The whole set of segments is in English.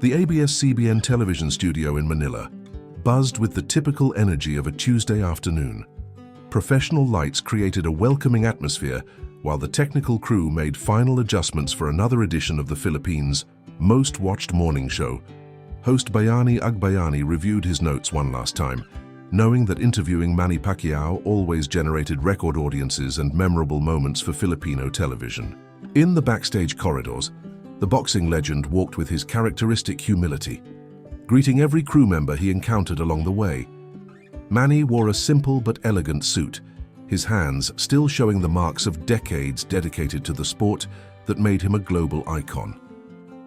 The ABS-CBN television studio in Manila buzzed with the typical energy of a Tuesday afternoon. Professional lights created a welcoming atmosphere while the technical crew made final adjustments for another edition of the Philippines' most watched morning show. Host Bayani Agbayani reviewed his notes one last time, knowing that interviewing Manny Pacquiao always generated record audiences and memorable moments for Filipino television. In the backstage corridors, the boxing legend walked with his characteristic humility, greeting every crew member he encountered along the way. Manny wore a simple but elegant suit, his hands still showing the marks of decades dedicated to the sport that made him a global icon.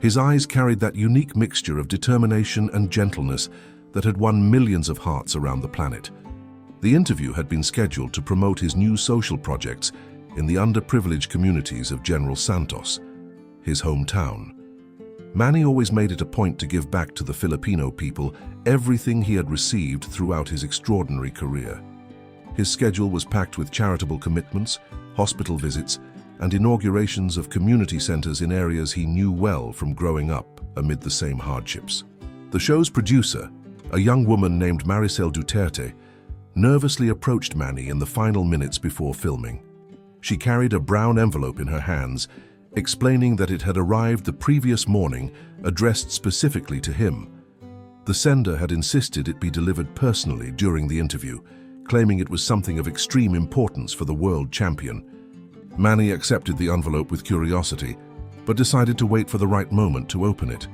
His eyes carried that unique mixture of determination and gentleness that had won millions of hearts around the planet. The interview had been scheduled to promote his new social projects in the underprivileged communities of General Santos, his hometown. Manny always made it a point to give back to the Filipino people everything he had received throughout his extraordinary career. His schedule was packed with charitable commitments, hospital visits, and inaugurations of community centers in areas he knew well from growing up amid the same hardships. The show's producer, a young woman named Maricel Duterte, nervously approached Manny in the final minutes before filming. She carried a brown envelope in her hands, explaining that it had arrived the previous morning, addressed specifically to him. The sender had insisted it be delivered personally during the interview, claiming it was something of extreme importance for the world champion. Manny accepted the envelope with curiosity, but decided to wait for the right moment to open it.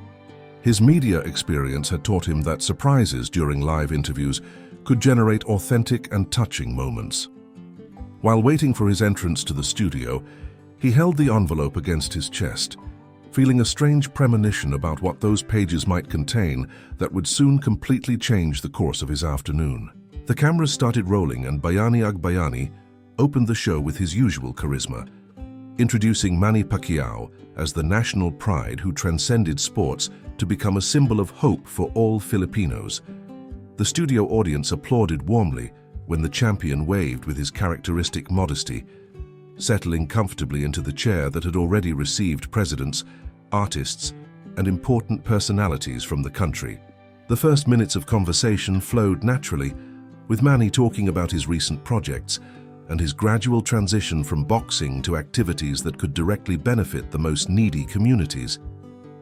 His media experience had taught him that surprises during live interviews could generate authentic and touching moments. While waiting for his entrance to the studio, he held the envelope against his chest, feeling a strange premonition about what those pages might contain that would soon completely change the course of his afternoon. The cameras started rolling and Bayani Agbayani opened the show with his usual charisma, introducing Manny Pacquiao as the national pride who transcended sports to become a symbol of hope for all Filipinos. The studio audience applauded warmly when the champion waved with his characteristic modesty, settling comfortably into the chair that had already received presidents, artists, and important personalities from the country. The first minutes of conversation flowed naturally, with Manny talking about his recent projects and his gradual transition from boxing to activities that could directly benefit the most needy communities.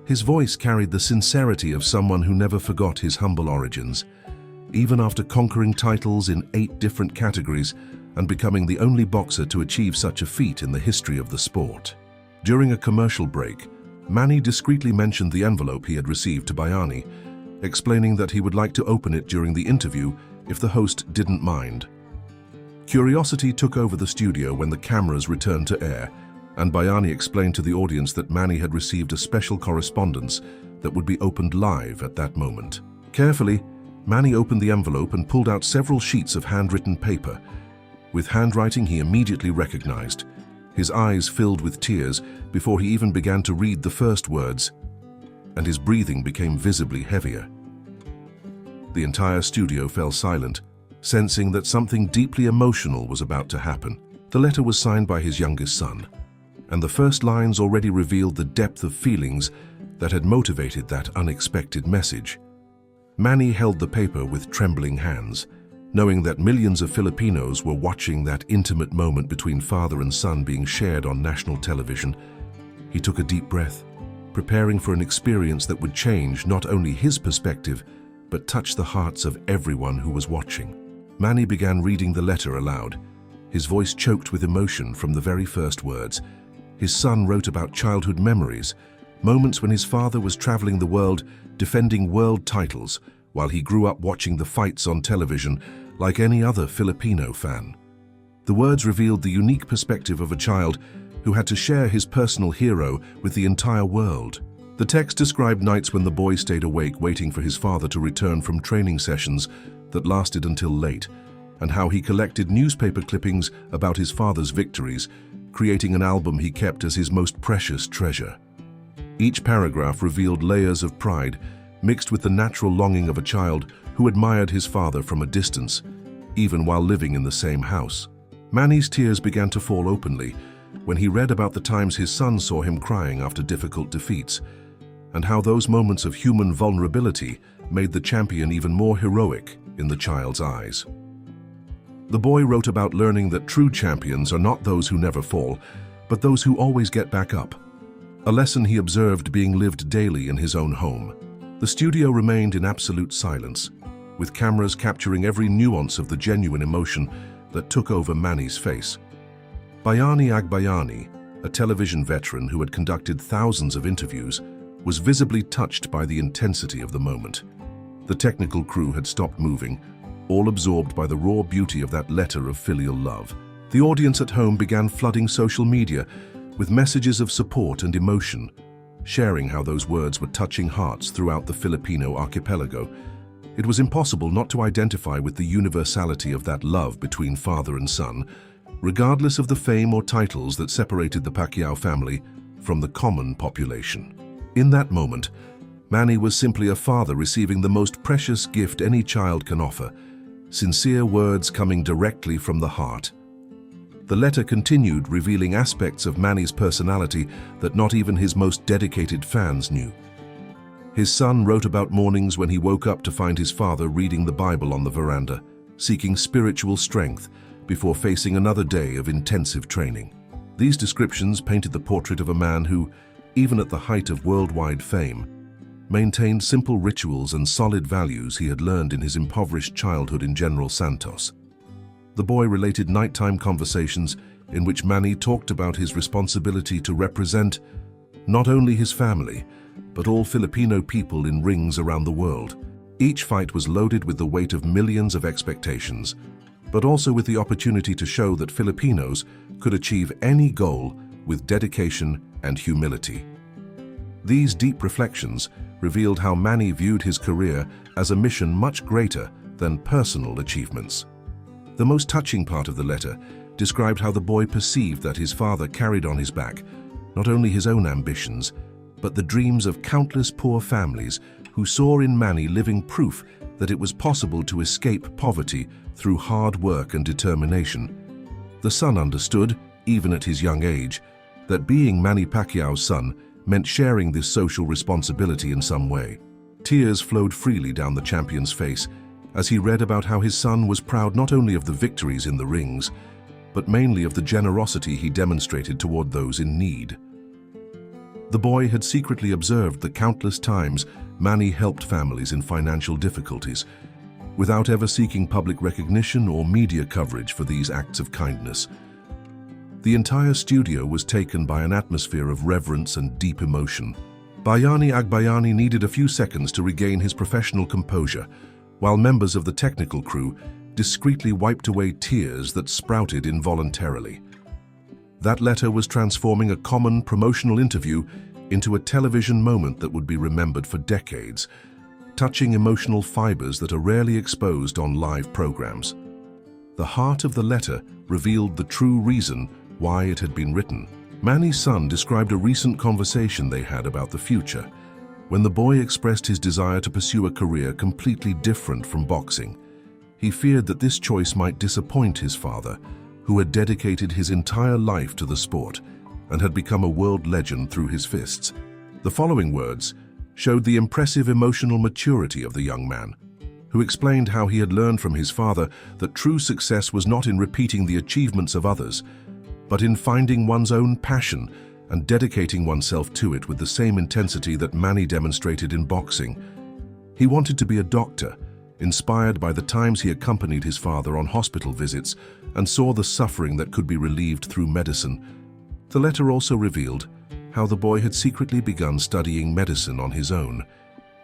His voice carried the sincerity of someone who never forgot his humble origins, even after conquering titles in 8 different categories and becoming the only boxer to achieve such a feat in the history of the sport. During a commercial break, Manny discreetly mentioned the envelope he had received to Bayani, explaining that he would like to open it during the interview if the host didn't mind. Curiosity took over the studio when the cameras returned to air, and Bayani explained to the audience that Manny had received a special correspondence that would be opened live at that moment. Carefully, Manny opened the envelope and pulled out several sheets of handwritten paper. With handwriting he immediately recognized. His eyes filled with tears before he even began to read the first words, and his breathing became visibly heavier. The entire studio fell silent, sensing that something deeply emotional was about to happen. The letter was signed by his youngest son, and the first lines already revealed the depth of feelings that had motivated that unexpected message. Manny held the paper with trembling hands, knowing that millions of Filipinos were watching that intimate moment between father and son being shared on national television. He took a deep breath, preparing for an experience that would change not only his perspective, but touch the hearts of everyone who was watching. Manny began reading the letter aloud, his voice choked with emotion from the very first words. His son wrote about childhood memories, moments when his father was traveling the world, defending world titles, while he grew up watching the fights on television like any other Filipino fan. The words revealed the unique perspective of a child who had to share his personal hero with the entire world. The text described nights when the boy stayed awake waiting for his father to return from training sessions that lasted until late, and how he collected newspaper clippings about his father's victories, creating an album he kept as his most precious treasure. Each paragraph revealed layers of pride, mixed with the natural longing of a child who admired his father from a distance, even while living in the same house. Manny's tears began to fall openly when he read about the times his son saw him crying after difficult defeats. and how those moments of human vulnerability made the champion even more heroic in the child's eyes. The boy wrote about learning that true champions are not those who never fall, but those who always get back up, a lesson he observed being lived daily in his own home. The studio remained in absolute silence, with cameras capturing every nuance of the genuine emotion that took over Manny's face. Bayani Agbayani, a television veteran who had conducted thousands of interviews, was visibly touched by the intensity of the moment. The technical crew had stopped moving, all absorbed by the raw beauty of that letter of filial love. The audience at home began flooding social media with messages of support and emotion, sharing how those words were touching hearts throughout the Filipino archipelago. It was impossible not to identify with the universality of that love between father and son, regardless of the fame or titles that separated the Pacquiao family from the common population. In that moment, Manny was simply a father receiving the most precious gift any child can offer, sincere words coming directly from the heart. The letter continued, revealing aspects of Manny's personality that not even his most dedicated fans knew. His son wrote about mornings when he woke up to find his father reading the Bible on the veranda, seeking spiritual strength before facing another day of intensive training. These descriptions painted the portrait of a man who, even at the height of worldwide fame, maintained simple rituals and solid values he had learned in his impoverished childhood in General Santos. The boy related nighttime conversations in which Manny talked about his responsibility to represent not only his family, but all Filipino people in rings around the world. Each fight was loaded with the weight of millions of expectations, but also with the opportunity to show that Filipinos could achieve any goal with dedication and humility. These deep reflections revealed how Manny viewed his career as a mission much greater than personal achievements. The most touching part of the letter described how the boy perceived that his father carried on his back not only his own ambitions, but the dreams of countless poor families who saw in Manny living proof that it was possible to escape poverty through hard work and determination. The son understood, even at his young age, that being Manny Pacquiao's son meant sharing this social responsibility in some way. Tears flowed freely down the champion's face as he read about how his son was proud not only of the victories in the rings, but mainly of the generosity he demonstrated toward those in need. The boy had secretly observed the countless times Manny helped families in financial difficulties, without ever seeking public recognition or media coverage for these acts of kindness. The entire studio was taken by an atmosphere of reverence and deep emotion. Bayani Agbayani needed a few seconds to regain his professional composure, while members of the technical crew discreetly wiped away tears that sprouted involuntarily. That letter was transforming a common promotional interview into a television moment that would be remembered for decades, touching emotional fibers that are rarely exposed on live programs. The heart of the letter revealed the true reason why it had been written. Manny's son described a recent conversation they had about the future, when the boy expressed his desire to pursue a career completely different from boxing. He feared that this choice might disappoint his father, who had dedicated his entire life to the sport and had become a world legend through his fists. The following words showed the impressive emotional maturity of the young man, who explained how he had learned from his father that true success was not in repeating the achievements of others, but in finding one's own passion and dedicating oneself to it with the same intensity that Manny demonstrated in boxing. He wanted to be a doctor, inspired by the times he accompanied his father on hospital visits and saw the suffering that could be relieved through medicine. The letter also revealed how the boy had secretly begun studying medicine on his own,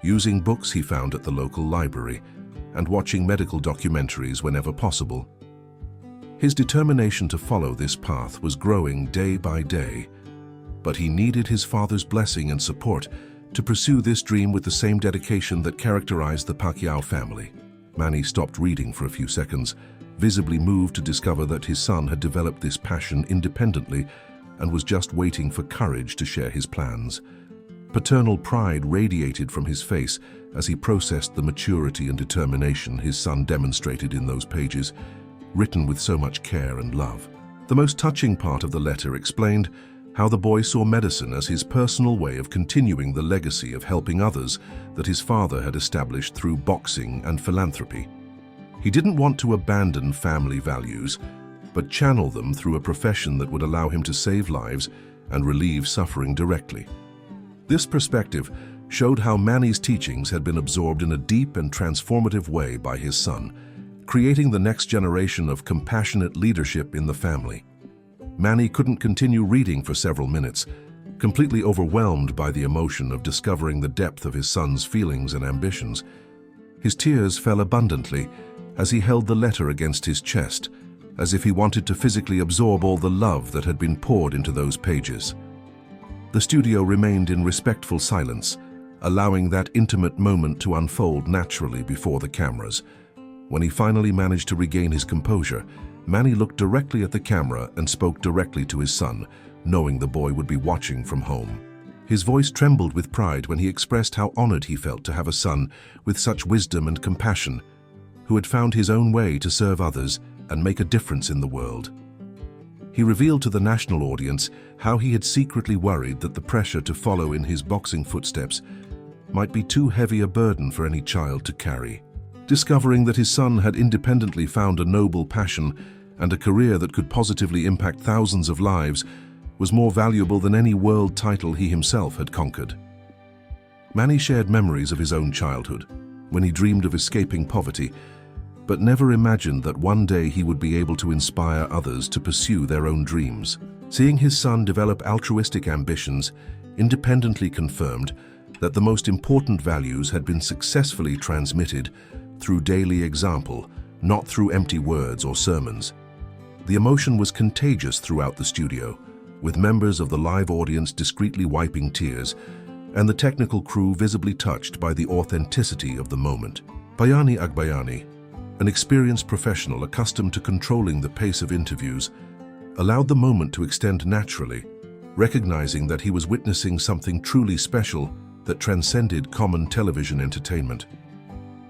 using books he found at the local library and watching medical documentaries whenever possible. His determination to follow this path was growing day by day, but he needed his father's blessing and support to pursue this dream with the same dedication that characterized the Pacquiao family. Manny stopped reading for a few seconds, visibly moved to discover that his son had developed this passion independently and was just waiting for courage to share his plans. Paternal pride radiated from his face as he processed the maturity and determination his son demonstrated in those pages, written with so much care and love. The most touching part of the letter explained how the boy saw medicine as his personal way of continuing the legacy of helping others that his father had established through boxing and philanthropy. He didn't want to abandon family values, but channel them through a profession that would allow him to save lives and relieve suffering directly. This perspective showed how Manny's teachings had been absorbed in a deep and transformative way by his son, creating the next generation of compassionate leadership in the family. Manny couldn't continue reading for several minutes, completely overwhelmed by the emotion of discovering the depth of his son's feelings and ambitions. His tears fell abundantly as he held the letter against his chest, as if he wanted to physically absorb all the love that had been poured into those pages. The studio remained in respectful silence, allowing that intimate moment to unfold naturally before the cameras. When he finally managed to regain his composure, Manny looked directly at the camera and spoke directly to his son, knowing the boy would be watching from home. His voice trembled with pride when he expressed how honored he felt to have a son with such wisdom and compassion, who had found his own way to serve others and make a difference in the world. He revealed to the national audience how he had secretly worried that the pressure to follow in his boxing footsteps might be too heavy a burden for any child to carry. Discovering that his son had independently found a noble passion and a career that could positively impact thousands of lives was more valuable than any world title he himself had conquered. Manny shared memories of his own childhood, when he dreamed of escaping poverty, but never imagined that one day he would be able to inspire others to pursue their own dreams. Seeing his son develop altruistic ambitions independently confirmed that the most important values had been successfully transmitted through daily example, not through empty words or sermons. The emotion was contagious throughout the studio, with members of the live audience discreetly wiping tears and the technical crew visibly touched by the authenticity of the moment. Bayani Agbayani, an experienced professional accustomed to controlling the pace of interviews, allowed the moment to extend naturally, recognizing that he was witnessing something truly special that transcended common television entertainment.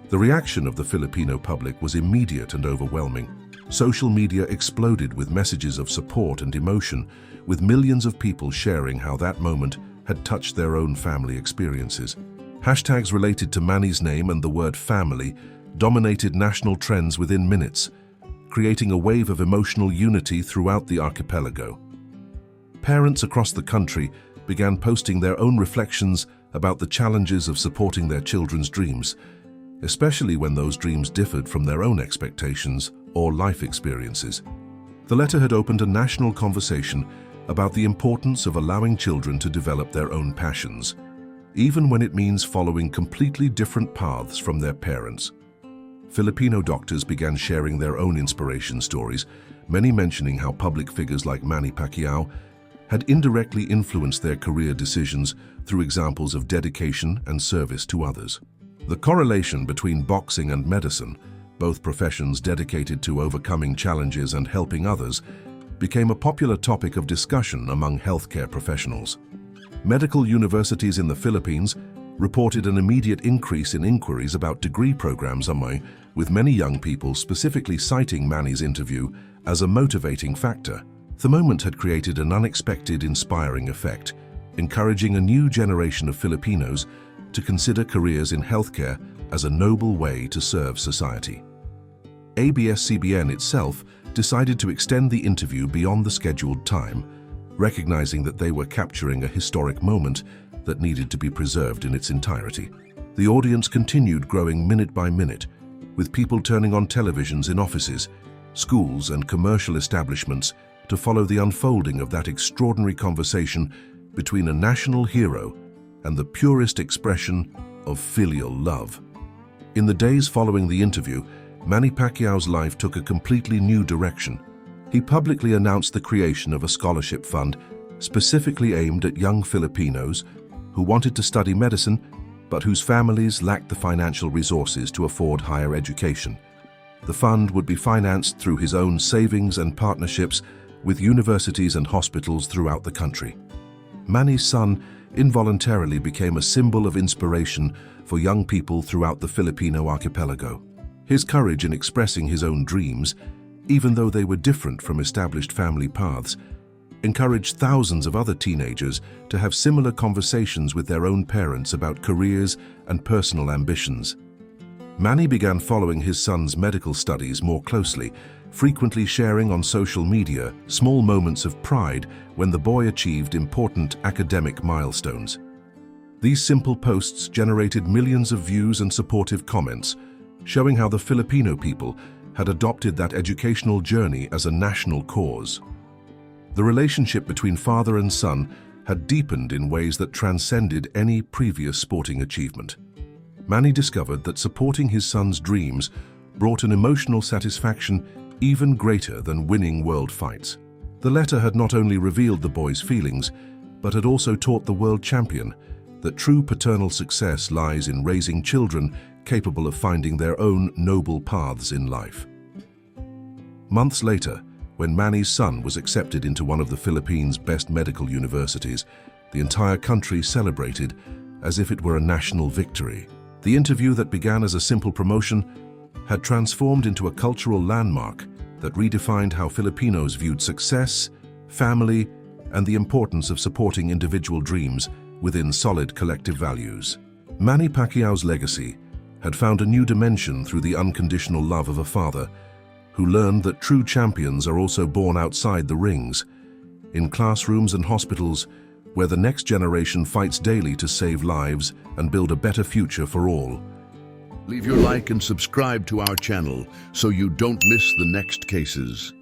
The reaction of the Filipino public was immediate and overwhelming. Social media exploded with messages of support and emotion, with millions of people sharing how that moment had touched their own family experiences. Hashtags related to Manny's name and the word family dominated national trends within minutes, creating a wave of emotional unity throughout the archipelago. Parents across the country began posting their own reflections about the challenges of supporting their children's dreams, especially when those dreams differed from their own expectations or life experiences. The letter had opened a national conversation about the importance of allowing children to develop their own passions, even when it means following completely different paths from their parents. Filipino doctors began sharing their own inspiration stories, many mentioning how public figures like Manny Pacquiao had indirectly influenced their career decisions through examples of dedication and service to others. The correlation between boxing and medicine, both professions dedicated to overcoming challenges and helping others, became a popular topic of discussion among healthcare professionals. Medical universities in the Philippines reported an immediate increase in inquiries about degree programs, with many young people specifically citing Manny's interview as a motivating factor. The moment had created an unexpected, inspiring effect, encouraging a new generation of Filipinos to consider careers in healthcare as a noble way to serve society. ABS-CBN itself decided to extend the interview beyond the scheduled time, recognizing that they were capturing a historic moment that needed to be preserved in its entirety. The audience continued growing minute by minute, with people turning on televisions in offices, schools, and commercial establishments to follow the unfolding of that extraordinary conversation between a national hero and the purest expression of filial love. In the days following the interview, Manny Pacquiao's life took a completely new direction. He publicly announced the creation of a scholarship fund specifically aimed at young Filipinos who wanted to study medicine but whose families lacked the financial resources to afford higher education. The fund would be financed through his own savings and partnerships with universities and hospitals throughout the country. Manny's son involuntarily became a symbol of inspiration for young people throughout the Filipino archipelago. His courage in expressing his own dreams, even though they were different from established family paths, encouraged thousands of other teenagers to have similar conversations with their own parents about careers and personal ambitions. Manny began following his son's medical studies more closely, frequently sharing on social media small moments of pride when the boy achieved important academic milestones. These simple posts generated millions of views and supportive comments, showing how the Filipino people had adopted that educational journey as a national cause. The relationship between father and son had deepened in ways that transcended any previous sporting achievement. Manny discovered that supporting his son's dreams brought an emotional satisfaction even greater than winning world fights. The letter had not only revealed the boy's feelings, but had also taught the world champion that true paternal success lies in raising children capable of finding their own noble paths in life. Months later, when Manny's son was accepted into one of the Philippines' best medical universities, the entire country celebrated as if it were a national victory. The interview that began as a simple promotion had transformed into a cultural landmark that redefined how Filipinos viewed success, family, and the importance of supporting individual dreams within solid collective values. Manny Pacquiao's legacy had found a new dimension through the unconditional love of a father who learned that true champions are also born outside the rings, in classrooms and hospitals, where the next generation fights daily to save lives and build a better future for all. Leave your like and subscribe to our channel so you don't miss the next cases.